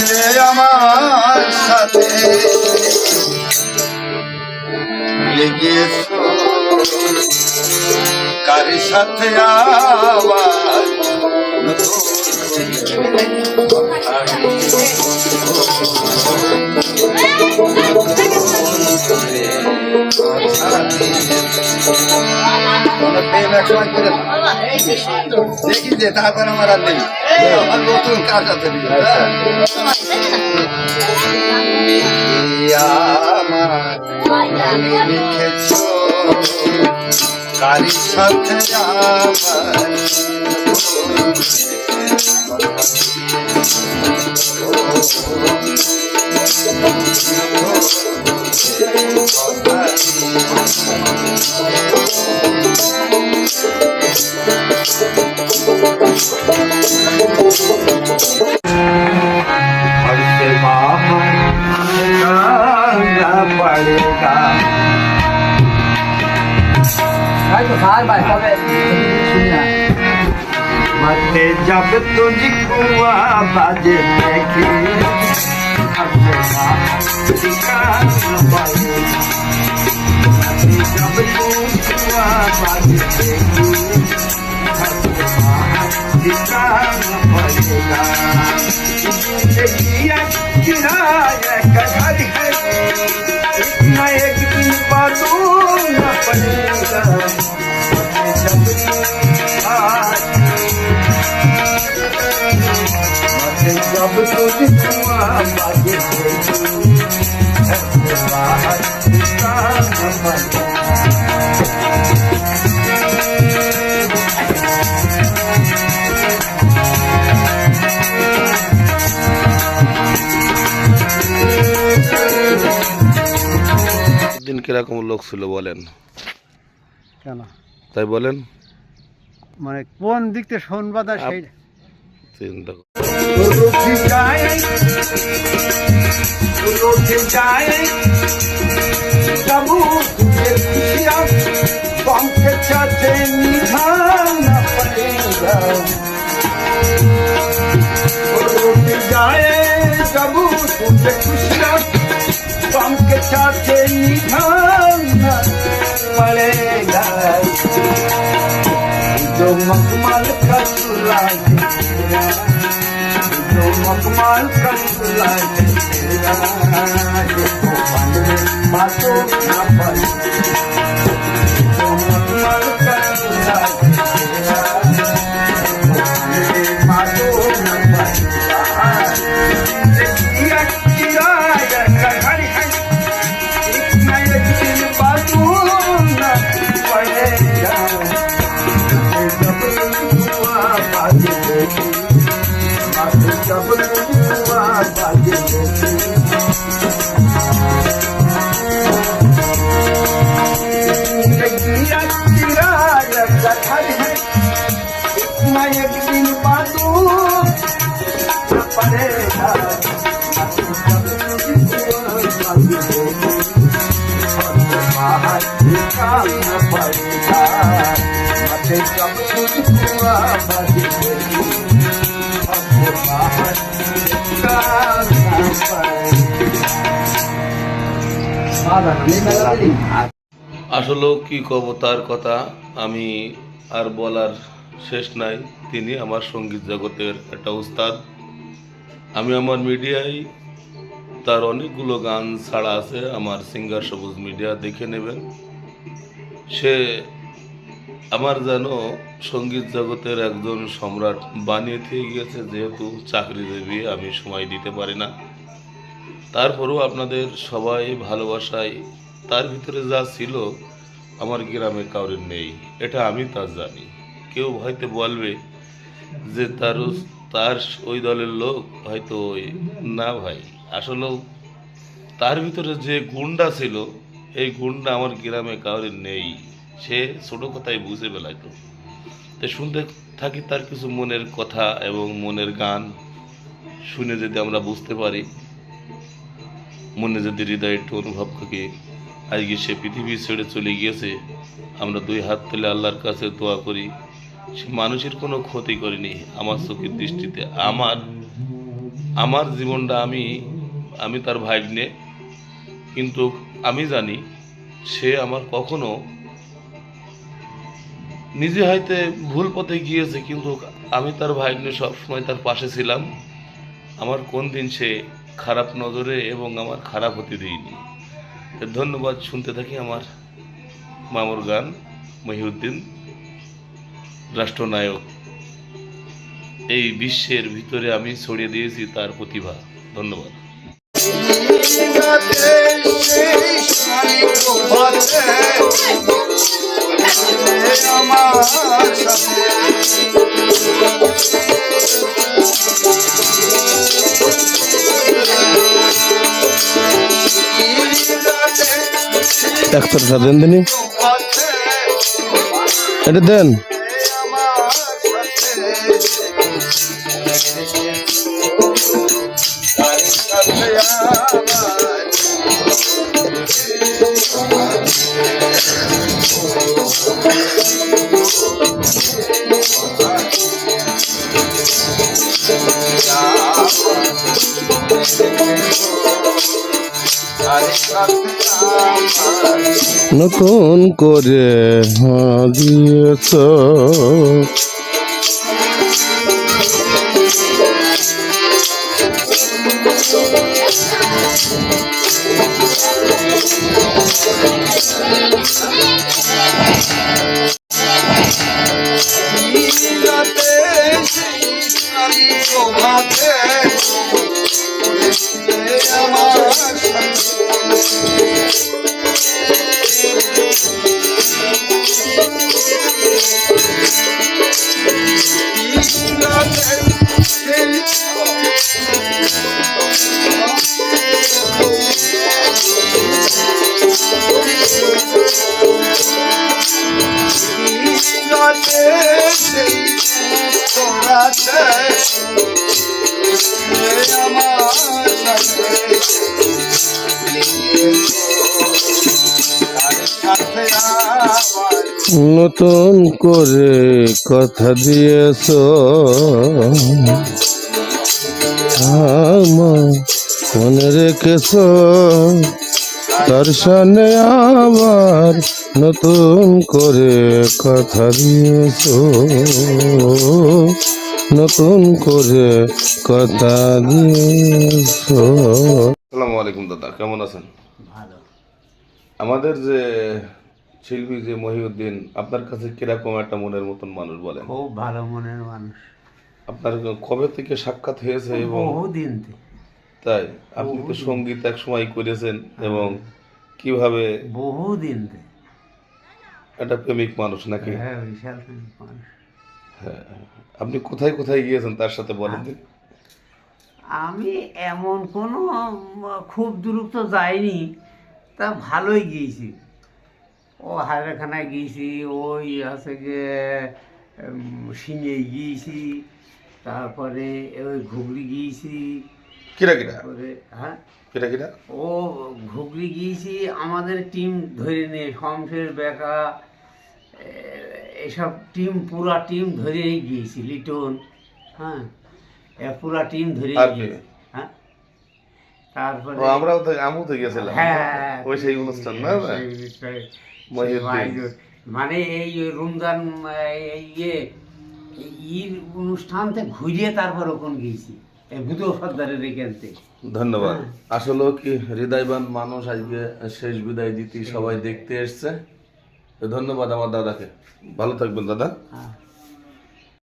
যে আমার সাথে লেগেছো কারি সাথে আবার দেখি যে তারপর আমার আর নেই আমার নতুন কাজ আছে লিখেছ কারি সাথে আমার मते जब तुझको बाजे देखी जब तुझको बाजे पड़ेगा किराया का घर है इतना एक दिन बातूं पड़ेगा जब तुझको बाजे দিন কিরকম লোক ছিল বলেন কেন তাই বলেন মানে কোন দিক থেকে শুনবা তা সেই চিন্তা गम के साथ निभाना पड़ेगा जो मखमल का चूल्हा है जो मखमल का चूल्हा है जिसको बंद में बातों ना पड़े जो मखमल का चूल्हा है बातों ना एक दिन बातों पड़ेगा আসলেও কি কব তার কথা আমি আর বলার শেষ নাই। তিনি আমার সঙ্গীত জগতের একটা উস্তাদ। আমি আমার মিডিয়ায় তার অনেকগুলো গান ছাড়া আছে, আমার সিঙ্গার সবুজ মিডিয়া দেখে নেবেন। সে আমার যেন সঙ্গীত জগতের একজন সম্রাট বানিয়ে দিয়ে গিয়েছে। যেহেতু চাকরিজীবী আমি সময় দিতে পারি না, তারপরেও আপনাদের সবাই ভালোবাসায় তার ভিতরে যা ছিল আমার গ্রামে কাউরের নেই, এটা আমি তা জানি। কেউ হয়তো বলবে যে তার ওই দলের লোক হয়তো না ভাই, আসলেও তার ভিতরে যে গুণটা ছিল এই গুণটা আমার গ্রামে কাউরের নেই। সে ছোট কথাই বুঝে বেলাইতো। তো শুনতে থাকি তার কিছু মনের কথা এবং মনের গান শুনে যদি আমরা বুঝতে পারি, মনে যদি হৃদয়ে একটু অনুভব করি আজকে সে পৃথিবী ছেড়ে চলে গিয়েছে, আমরা দুই হাত তুলে আল্লাহর কাছে দোয়া করি সে মানুষের কোনো ক্ষতি করেনি। আমার চোখের দৃষ্টিতে আমার আমার জীবনটা আমি তার ভাগ্নে, কিন্তু আমি জানি সে আমার কখনো নিজে হয়তো ভুল পথে গিয়েছে, কিন্তু আমি তার ভাগ্নে সবসময় তার পাশে ছিলাম। আমার কোন দিন সে খারাপ নজরে এবং আমার খারাপ হতে দিইনি। তো ধন্যবাদ। শুনতে থাকি আমার মামুর গান। মহিউদ্দিন রাষ্ট্রনায়ক, এই বিশ্বের ভিতরে আমি ছড়িয়ে দিয়েছি তার প্রতিভা। ধন্যবাদ। আমার সাথে ডাক্তার সাজেন দিনই এটা দেন। নতুন করে দিয়েছ নতুন করে কথা দিয়েছ আমার মনে রেখেছ তার সামনে আবার নতুন করে কথা দিয়েছ নতুন করে কথা দিয়েছ। আসসালামু আলাইকুম দাদা, কেমন আছেন? ভালো। আমাদের যে শিল্পী যে মহিউদ্দিন, আপনার কাছে কিরকম একটা মনের মতন মানুষ বলেন? খুব ভালো মনের মানুষ। আপনার কবে থেকে সাক্ষাৎ হয়েছে? এবং বহুদিন তাই আপনি তো সঙ্গীত এক সময় করেছেন, এবং কিভাবে বহুদিন একটা প্রেমিক মানুষ নাকি? হ্যাঁ, বিশাল প্রেমিক মানুষ। হ্যাঁ, আপনি কোথায় কোথায় গিয়েছেন তার সাথে বলেন দিন। আমি এমন কোনো খুব দূরত্ব যাইনি, তা ভালোই গিয়েছি। ও হায়রাখানায় গিয়েছি, ওই আছে গিয়ে সিঙে গিয়েছি, তারপরে ওই ঘুগরি গিয়েছি, কিরা কিরা তারপরে হ্যাঁ কিরা কিরা ও ঘুগরি গিয়েছি। আমাদের টিম ধরে নিয়ে শমশের বেকা এসব টিম, পুরা টিম ধরেই গিয়েছি। লিটন, হ্যাঁ, পুরা টিম ধরে আর কি? গিয়েছি। হ্যাঁ, তারপরে আমরাও তো আমিও তো গেছিলাম। হ্যাঁ, ওই সেই অনুষ্ঠান না? সেই বিষয়ে মহিউদ্দিন। মানে এই রমজান ইয়ে ঈদ অনুষ্ঠানতে ঘুরিয়ে তারপর ওখানে গিয়েছি, এই বুধ সর্দারের এখান থেকে। ধন্যবাদ। আসলে কি হৃদয়বান মানুষ, আজকে শেষ বিদায় দিতে সবাই দেখতে এসছে। তো ধন্যবাদ আমার দাদাকে। ভালো থাকবেন দাদা। হ্যাঁ।